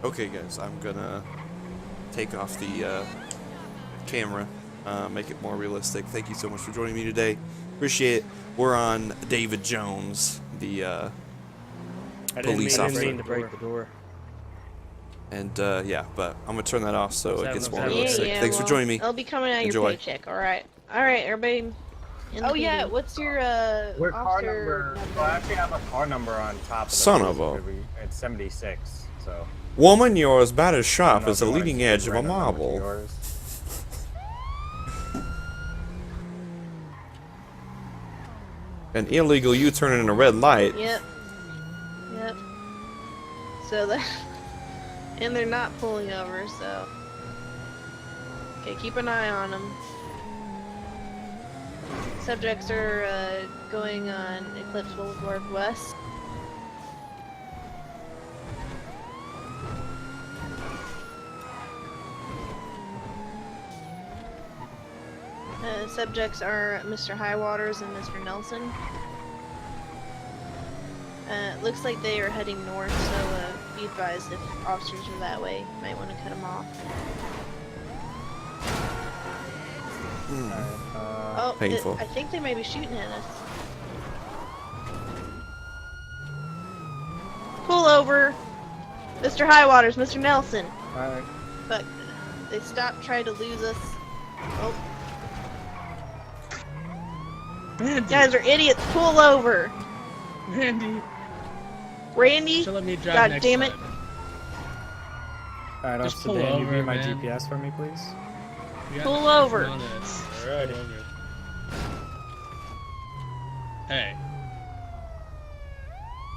Okay, guys, I'm gonna take off the camera, make it more realistic. Thank you so much for joining me today. Appreciate it. We're on David Jones, the police officer. I didn't mean to break the door. And yeah, but I'm gonna turn that off so it gets more Yeah, realistic. Thanks for joining me. It'll be coming out of Enjoy. your paycheck. All right, everybody. Oh yeah, what's your We're car officer number. Well, I actually have a car number on top of the Son roof. of a- It's 76. So. Woman, you're as bad as I sharp don't know as if the you wanna leading keep edge of a random numbers marble. yours. An illegal U-turn in a red light. Yep. So that, and they're not pulling over. So, okay, keep an eye on them. Subjects are going on Eclipse Boulevard West. Subjects are Mr. Highwaters and Mr. Nelson. Looks like they are heading north, so be advised if officers are that way. You might want to cut them off. Oh, Painful. I think they may be shooting at us. Pull over! Mr. Highwaters, Mr. Nelson! Alright. But they stopped trying to lose us. Oh. Randy! You guys are idiots! Pull over! Randy! Randy? So let me drive God next damn it. time. Alright, Just Officer pull Dan, you over, read my man. GPS for me, please? You got Pull nothing over. on us. Alright. Pull over. Hey.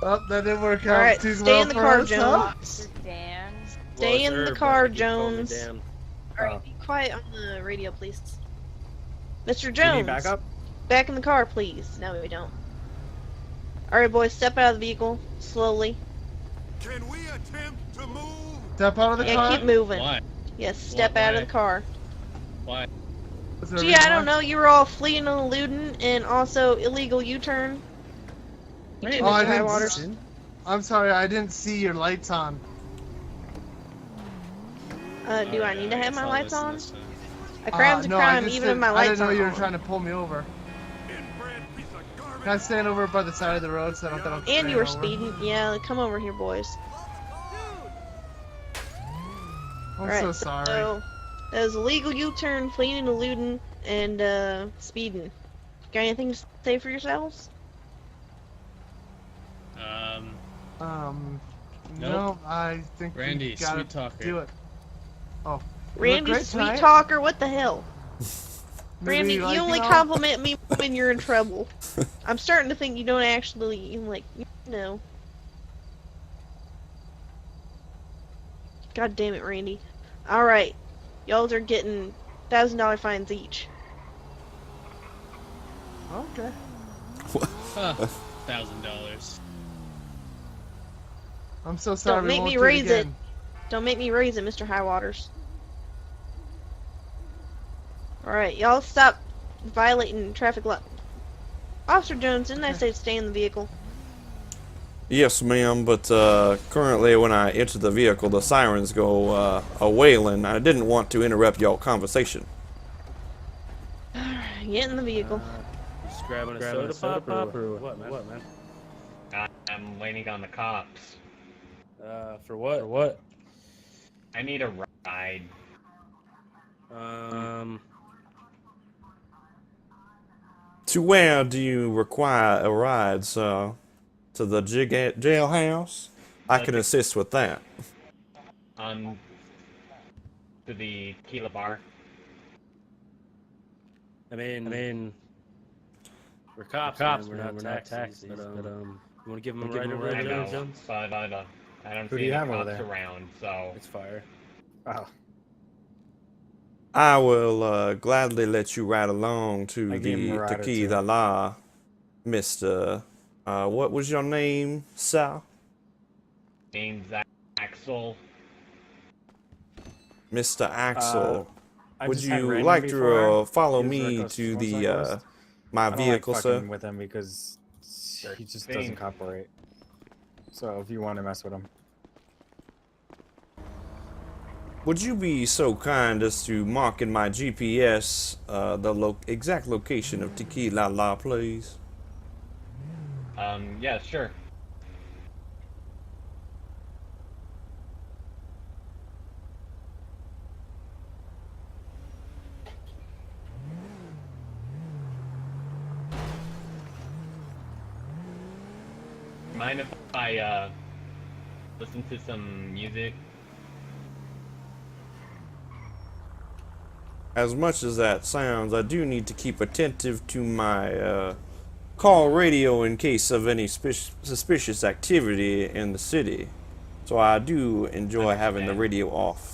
Oh, that didn't work out Alright, too stay well in the for car, us, huh? Jones. Dan. Stay in the car, Jones. Damn. Alright, be quiet on the radio, please. Mr. Do you Jones, need backup? back in the car, please. No, we don't. Alright, boys, step out of the vehicle, slowly. Can we attempt to move? Step out of the Yeah, car. keep moving. Why? Yes, step Why? out of the car. Why? Was there a Gee, reason I don't why? know, you were all fleeing and eluding, and also illegal U-turn. Randy, Oh, I Mr. didn't. Highwaters. I'm sorry, I didn't see your lights on. Do I need to have guess my I'll lights listen on? this time. A crime's a No, crime, I just even if didn't, my I lights didn't know aren't you were on. trying to pull me over. Inbred piece of garbage. Can I stand over by the side of the road so I don't have to And stand you were over? speeding. Yeah, come over here, boys. I'm Alright, so sorry. So, that was illegal U-turn, fleeing and eluding, and speeding. Got anything to say for yourselves? No, Nope. I think Randy, we gotta sweet talker. do it. Oh, you look Randy, great sweet tonight. talker, what the hell? Maybe Randy, like, you only know, compliment me when you're in trouble. I'm starting to think you don't actually, like, no. God damn it, Randy. Alright. Y'all are getting $1,000 fines each. Okay. $1,000. I'm so sorry. Don't make we won't me do raise it. again. Don't make me raise it, Mr. Highwaters. Alright, y'all stop violating traffic law. Officer Jones, didn't I say stay in the vehicle? Yes, ma'am, but currently when I enter the vehicle, the sirens go a-wailing. I didn't want to interrupt your conversation. Get in the vehicle. Just grabbing a soda pop or what, man? I'm waiting on the cops. For what? For what? I need a ride. To where do you require a ride, sir? To the jailhouse? I can assist with that. To the tequila bar. I mean, we're cops, man. We're not taxis, but you want to give them a ride over I there, know, Jones? but I don't Who do see you any have over cops there? around, so It's fire. Oh, I will gladly let you ride along to I gave him a the ride or Tequila two. La, Mr. What was your name, sir? name's Axel. Mr. Axel. I Would just had you Randy like before. to follow He was me reckless to the motorcyclist. my I don't vehicle, like sir? fucking with him because he just doesn't Thing. cooperate. So if you want to mess with him. Would you be so kind as to mark in my GPS the exact location of Tequila La, please? Yeah, sure. Mind if I, listen to some music? As much as that sounds, I do need to keep attentive to my call radio in case of any suspicious activity in the city. So I do enjoy having the Understand. radio off.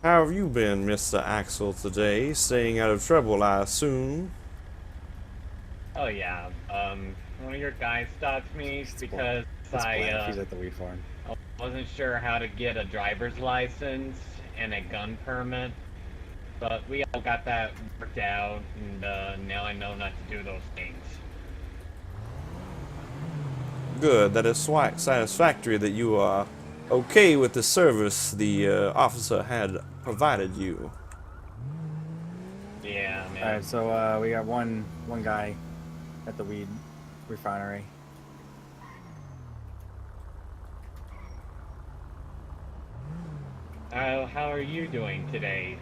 How have you been, Mr. Axel, today? Staying out of trouble, I assume? Oh yeah, one of your guys stopped me because It's black. He's I at the weed farm. wasn't sure how to get a driver's license and a gun permit, but we all got that worked out, and now I know not to do those things. Good, that is satisfactory that you are okay with the service the officer had provided you. Yeah, man. All right, so we got one guy at the weed refinery. How are you doing today?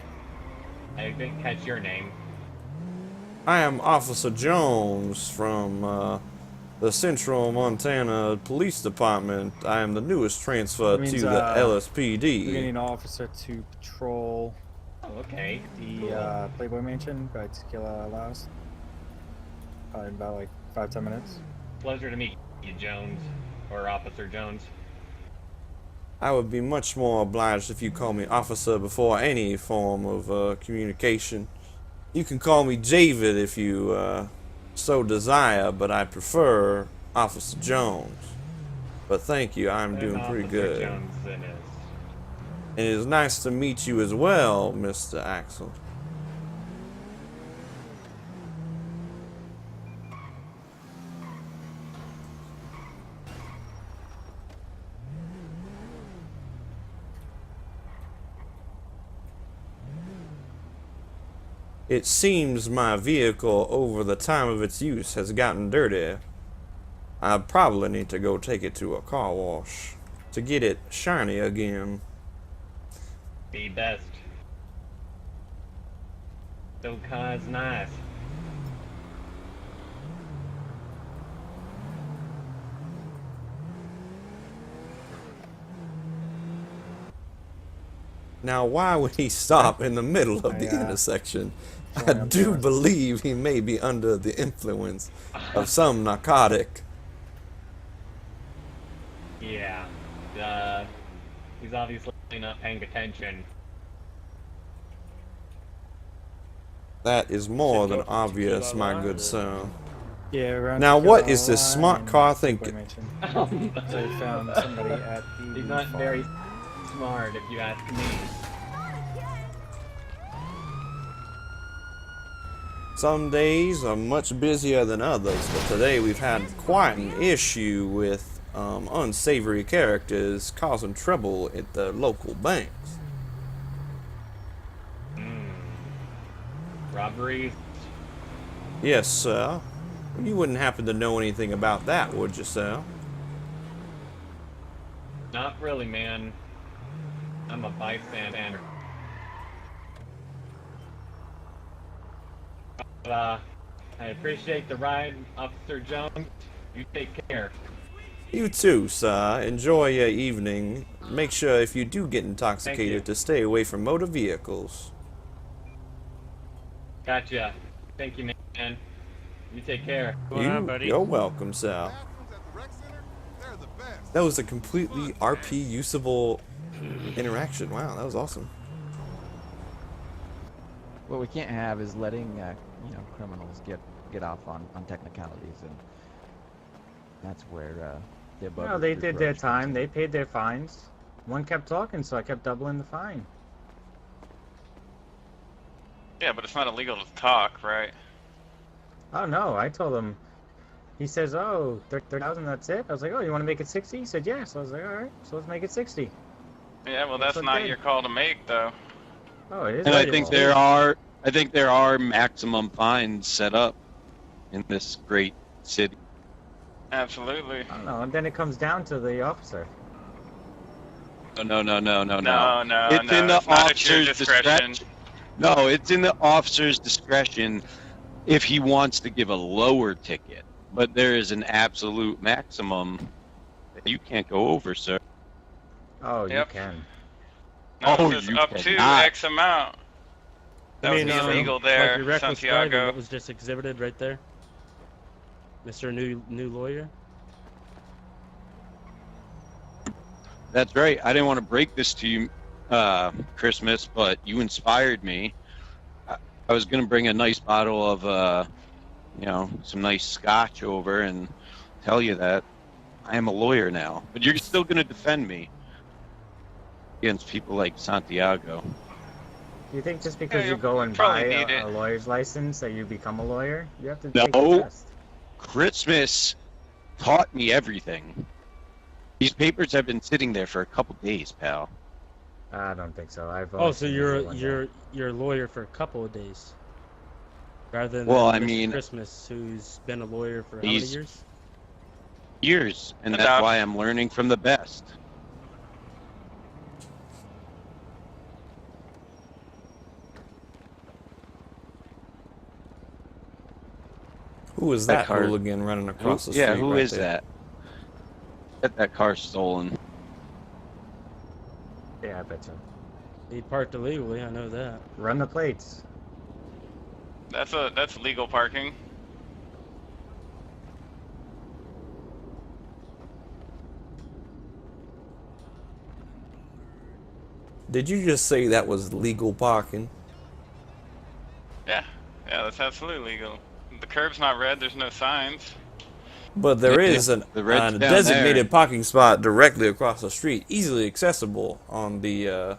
I didn't catch your name. I am Officer Jones from the Central Montana Police Department. I am the newest transfer That means, to the We're gonna LSPD. need an officer to patrol Oh, okay. the Playboy Mansion by Tequila Laos. Probably about like 5-10 minutes. Pleasure to meet you, Jones, or Officer Jones. I would be much more obliged if you call me officer before any form of communication. You can call me David if you so desire, but I prefer Officer Jones. But thank you, I'm And doing pretty Officer good. Jones it is. And it is nice to meet you as well, Mr. Axel. It seems my vehicle over the time of its use has gotten dirty. I probably need to go take it to a car wash to get it shiny again. Be best. The car's nice. Now, why would he stop in the middle of the Yeah. intersection? I Going up do there. believe he may be under the influence of some narcotic. Yeah. He's obviously not paying attention. That is more Should than go for obvious, Tequila my Line, good or- sir. Yeah, around Now, Tequila what is this Line smart and car Playboy thinking? Mansion. So we found somebody at the He's weed not farm. very smart, if you ask me. Some days are much busier than others, but today we've had quite an issue with unsavory characters causing trouble at the local banks. Robberies? Yes, sir. You wouldn't happen to know anything about that, would you, sir? Not really, man. I'm a bystander. But, I appreciate the ride, Officer Jones. You take care. You too, sir. Enjoy your evening. Make sure if you do get you. intoxicated to stay away from motor vehicles. Gotcha. Thank you, man. You take care. You're welcome, sir. Bathrooms at the rec center, they're the best. That was a completely RP usable interaction. Wow, that was awesome. What we can't have is letting, criminals get get off on technicalities, and that's where the above. No, they did their time. They paid their fines. One kept talking, so I kept doubling the fine. Yeah, but it's not illegal to talk, right? Oh no, I told him. He says, "Oh, 30,000, that's it." I was like, "Oh, you want to make it 60?" He said, "Yeah." So I was like, "All right, so let's make it 60." Yeah, well, that's not your call to make, though. Oh, it is. And I very think well. there are maximum fines set up in this great city. Absolutely. I don't know, and then it comes down to the officer. No. No, It's in the it's not at your officer's discretion. No, it's in the officer's discretion if he wants to give a lower ticket. But there is an absolute maximum that you can't go over, sir. Oh, Yep. you can. No, Oh, it says you up to cannot. X amount. That would be illegal like there, your reckless driving Santiago. that was just exhibited right there, Mr. New Lawyer. That's right. I didn't want to break this to you, Christmas, but you inspired me. I was going to bring a nice bottle of, some nice scotch over and tell you that I am a lawyer now. But you're still going to defend me against people like Santiago. Do you think just because Yeah, you go and probably buy need a it. lawyer's license that you become a lawyer? You have to No. take the test. Christmas taught me everything. These papers have been sitting there for a couple days, pal. I don't think so. I've Oh, only so seen this one day. you're a lawyer for a couple of days, rather than Well, I Mr. mean- Christmas, who's been a lawyer for how many He's- years? Years, and that's Enough. why I'm learning from the best. Who is That that car- hooligan running across the street? Yeah, who right is there? that? Get that car stolen. Yeah, I bet you. He parked illegally. I know that. Run the plates. That's legal parking. Did you just say that was legal parking? Yeah, that's absolutely legal. The curb's not red. There's no signs. But there Yeah, is the red's a down designated there. parking spot directly across the street, easily accessible on the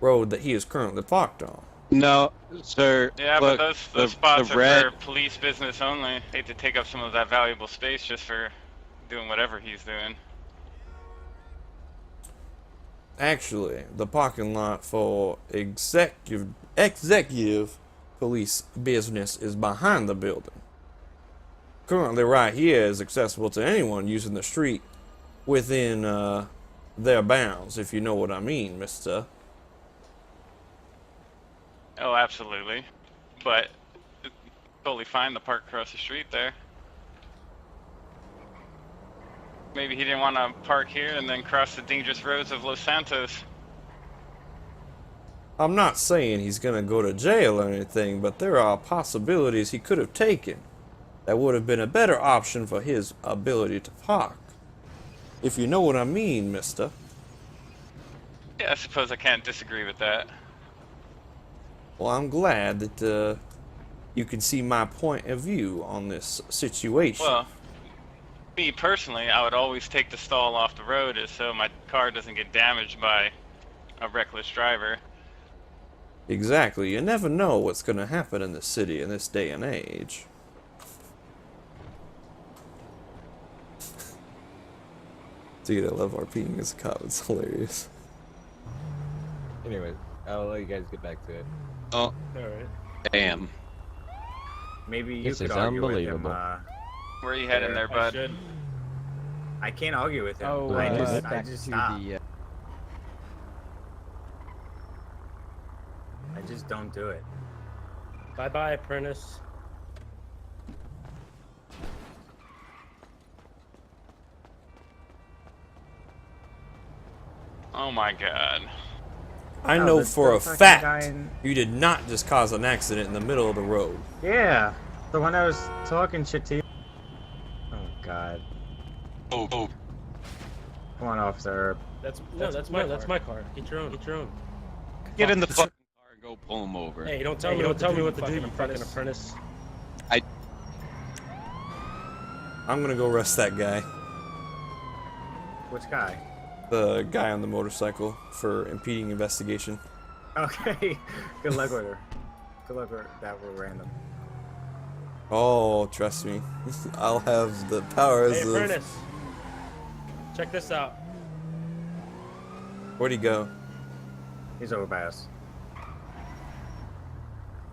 road that he is currently parked on. No, sir. Yeah, look, but those spots the are red, for police business only. Hate to take up some of that valuable space just for doing whatever he's doing. Actually, the parking lot for executive police business is behind the building. Currently, right here is accessible to anyone using the street within their bounds, if you know what I mean, mister. Oh, absolutely. But it's totally fine to park across the street there. Maybe he didn't want to park here and then cross the dangerous roads of Los Santos. I'm not saying he's gonna go to jail or anything, but there are possibilities he could have taken that would have been a better option for his ability to park. If you know what I mean, mister. Yeah, I suppose I can't disagree with that. Well, I'm glad that you can see my point of view on this situation. Well, me personally, I would always take the stall off the road so my car doesn't get damaged by a reckless driver. Exactly. You never know what's going to happen in the city in this day and age. Dude, I love RPing as a cop. It's hilarious. Anyway, I'll let you guys get back to it. oh, All right. damn. Maybe you This could is argue with him. unbelievable. Where are you heading there, I bud? should. I can't argue with him. Oh, I uh, just, back I just to stop. the. I just don't do it. Bye bye, apprentice. Oh my god. I No, know the- for the a fucking fact guy in- you did not just cause an accident in the middle of the road. Yeah, the one I was talking shit to you. Oh God. Oh, Come on, officer. That's my car. Get your own. Get your own. get in the fucking car and go pull him over. Hey, don't tell me what to do, you fucking apprentice. I'm gonna go arrest that guy. Which guy? The guy on the motorcycle for impeding investigation. Okay. Good luck with her. Good luck with that. We're random. Oh, trust me. I'll have the powers Hey, of... apprentice. Check this out. Where'd he go? He's over by us.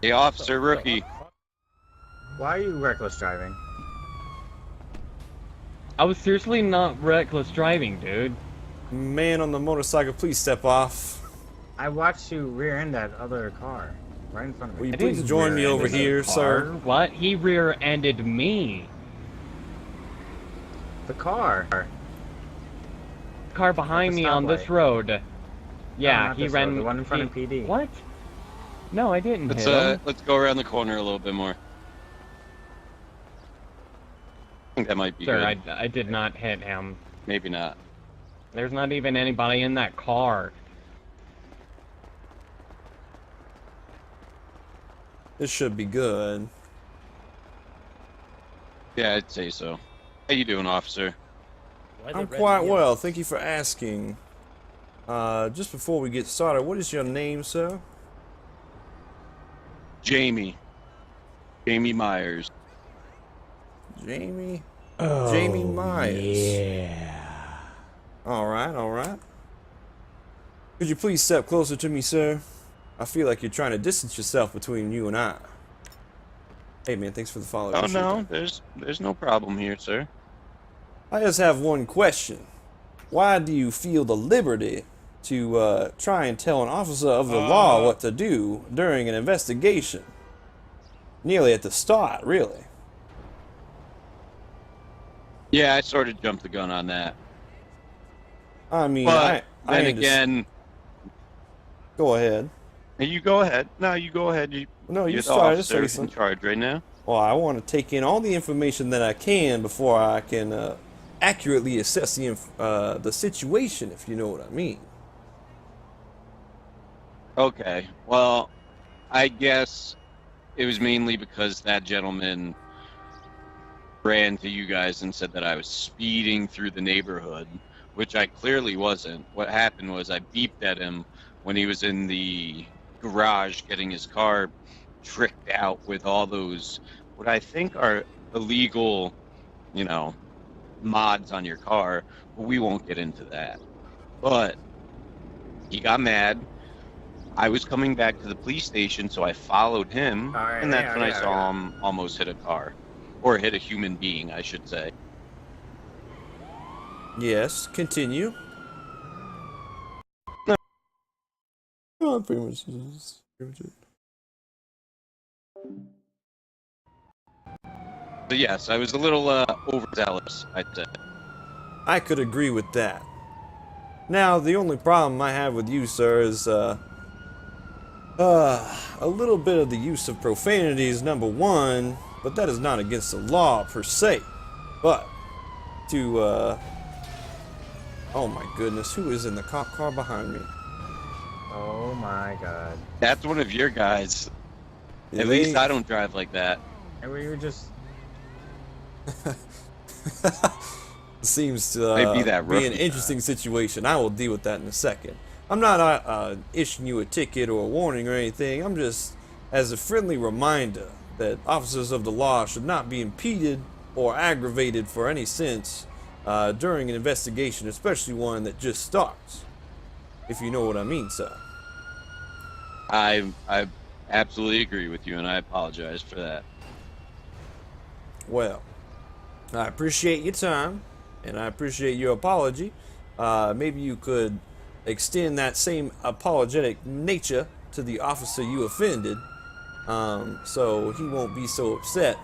The officer rookie. Why are you reckless driving? I was seriously not reckless driving, dude. Man on the motorcycle, please step off. I watched you rear-end that other car right in front of Will me. you please join me over here, sir? What? He rear-ended me. The car. Car behind At the me on this stoplight. road. Yeah, not he this ran. road, the one in front he- of PD. What? No, I didn't Let's hit him. let's go around the corner a little bit more. I think that might be Sir, good. I did not hit him. Maybe not. There's not even anybody in that car. This should be good. Yeah, I'd say so. How you doing, officer? Why the I'm red quite and well, thank you for asking. Just before we get started, what is your name, sir? Jamie. Jamie Myers. Jamie? Oh, Jamie Myers. Yeah. Alright, alright. Could you please step closer to me, sir? I feel like you're trying to distance yourself between you and I. Hey man, thanks for the follow. Oh Appreciate no, that. there's no problem here, sir. I just have one question. Why do you feel the liberty to try and tell an officer of the law what to do during an investigation? Nearly at the start, really. Yeah, I sort of jumped the gun on that. I mean, But I then understand. again, Go ahead. you go ahead. No, you go ahead. No, you you're the started to say officer in something. charge right now. Well, I want to take in all the information that I can before I can accurately assess the situation, if you know what I mean. Okay. Well, I guess it was mainly because that gentleman ran to you guys and said that I was speeding through the neighborhood, which I clearly wasn't. What happened was I beeped at him when he was in the garage getting his car tricked out with all those, what I think are illegal, mods on your car. But we won't get into that. But he got mad. I was coming back to the police station, so I followed him, Alright, and that's yeah, when I yeah, saw yeah. him almost hit a car. Or hit a human being, I should say. Yes, continue. No, pretty much it. But yes, I was a little overzealous, I'd say. I could agree with that. Now, the only problem I have with you, sir, is a little bit of the use of profanity is number one, but that is not against the law per se. But to oh my goodness, who is in the cop car behind me? Oh my god. That's one of your guys. Yeah, At least I don't drive like that. And we were just... Seems to Might be that be an rookie. interesting situation. I will deal with that in a second. I'm not issuing you a ticket or a warning or anything. I'm just as a friendly reminder that officers of the law should not be impeded or aggravated for any sense during an investigation, especially one that just starts. If you know what I mean, sir. I absolutely agree with you, and I apologize for that. Well, I appreciate your time, and I appreciate your apology. Maybe you could extend that same apologetic nature to the officer you offended, so he won't be so upset,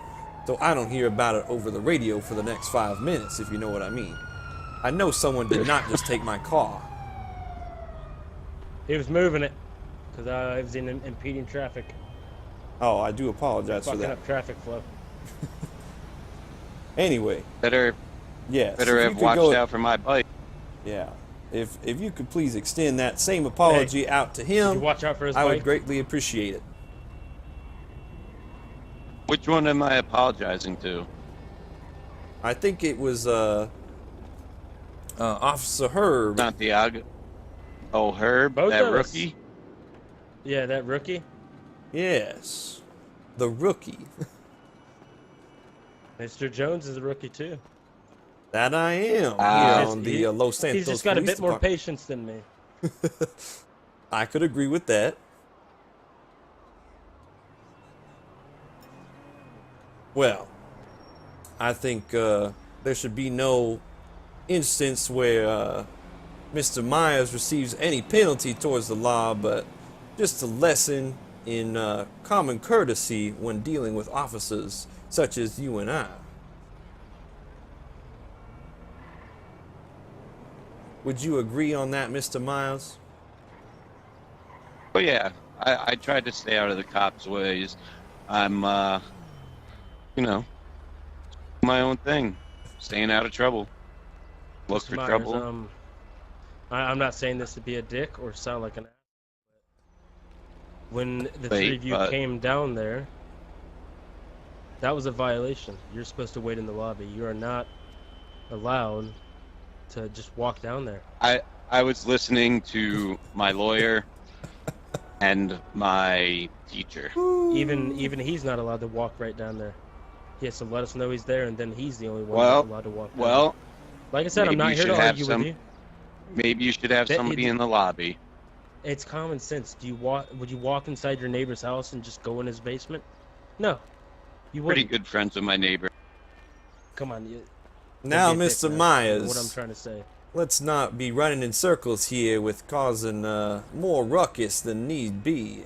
so I don't hear about it over the radio for the next 5 minutes, if you know what I mean. I know someone did not just take my car. He was moving it because I was in impeding traffic, Oh, I do apologize for fucking that. up traffic flow. Anyway, Better yes. better if you have could watched go- out for my bike. Yeah. If you could please extend that same apology out to Did you him, watch out for his I would bike? greatly appreciate it. Which one am I apologizing to? I think it was Officer Herb. Santiago. Oh, Herb, Both that of us. rookie. Yeah, that rookie. Yes, the rookie. Mr. Jones is a rookie too. That I am Ah. here on the Los Santos. He's just got a Police bit more Department. patience than me. I could agree with that. Well, I think there should be no instance where Mr. Myers receives any penalty towards the law, but just a lesson in common courtesy when dealing with officers such as you and I. Would you agree on that, Mr. Myers? But yeah, I tried to stay out of the cops' ways. I'm, you know, my own thing, staying out of trouble. Look Mr. for Myers, trouble. I'm not saying this to be a dick or sound like an ass. When the Wait, three of you but- came down there, that was a violation. You're supposed to wait in the lobby. You are not allowed to just walk down there. I was listening to my lawyer and my teacher. Even he's not allowed to walk right down there. He has to let us know he's there, and then he's the only one Well, allowed to walk down. Well, Like I said, I'm maybe not you here to should have argue some- with you. maybe you should have That- somebody in the lobby. It's common sense. Would you walk inside your neighbor's house and just go in his basement? No. You Pretty wouldn't. good friends with my neighbor. Come on. Now, don't be a Mr. dick, man. Myers, What I'm trying to say. let's not be running in circles here with causing more ruckus than need be.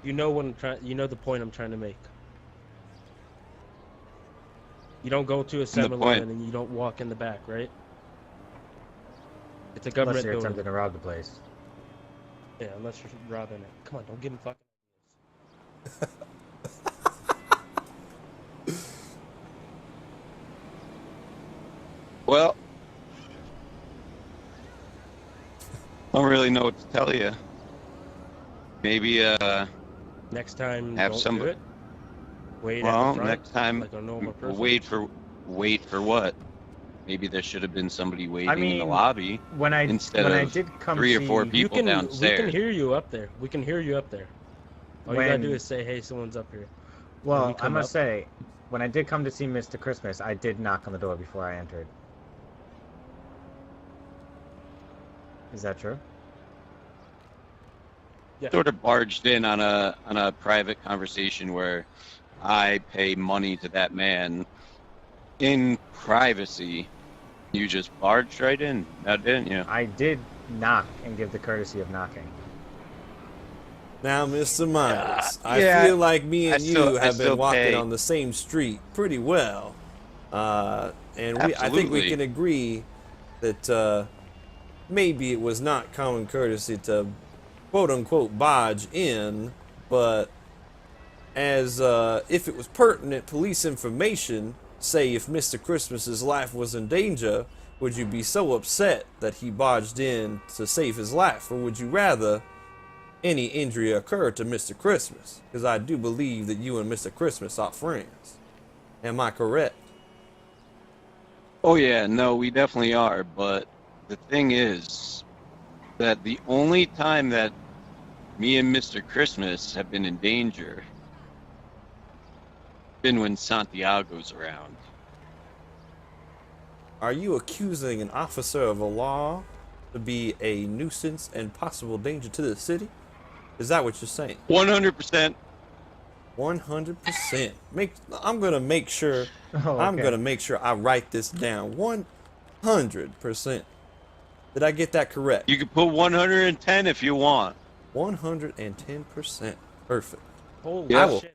You know what I'm trying. You know the point I'm trying to make. You don't go to a 7-Eleven and you don't walk in the back, right? It's a Unless government you're building. attempting to rob the place. Yeah, unless you're robbing it. Come on, don't give him fucking. Well, I don't really know what to tell you. Maybe, Next time, Have don't some- do it. Wait at well, the front, next time, like a normal person. wait for what? Maybe there should have been somebody waiting in the mean, lobby When I instead when I of did come 3 or see, 4 You people can. We downstairs. can hear you up there. We can hear you up there. All you gotta When- do is say, "Hey, someone's up here." Well, you I come must up- say, when I did come to see Mr. Christmas, I did knock on the door before I entered. Is that true? Sort of barged in on a private conversation where I pay money to that man in privacy. You just barged right in, now didn't you? I did knock and give the courtesy of knocking. Now, Mr. Myers, I yeah, feel like me and I still- you I have been still walking pay. on the same street pretty well. And I think we Absolutely. can agree that maybe it was not common courtesy to quote-unquote barge in, but as if it was pertinent police information, say if Mr. Christmas's life was in danger, would you be so upset that he barged in to save his life, or would you rather any injury occur to Mr. Christmas? Because I do believe that you and Mr. Christmas are friends. Am I correct? Oh yeah, no, we definitely are, but the thing is that the only time that me and Mr. Christmas have been in danger been when Santiago's around. Are you accusing an officer of a law to be a nuisance and possible danger to the city? Is that what you're saying? 100%. 100%. I'm gonna make sure. Oh, I'm okay. gonna make sure I write this down. 100%. Did I get that correct? You can put 110 if you want. 110%. Perfect. Holy Yeah. I will shit!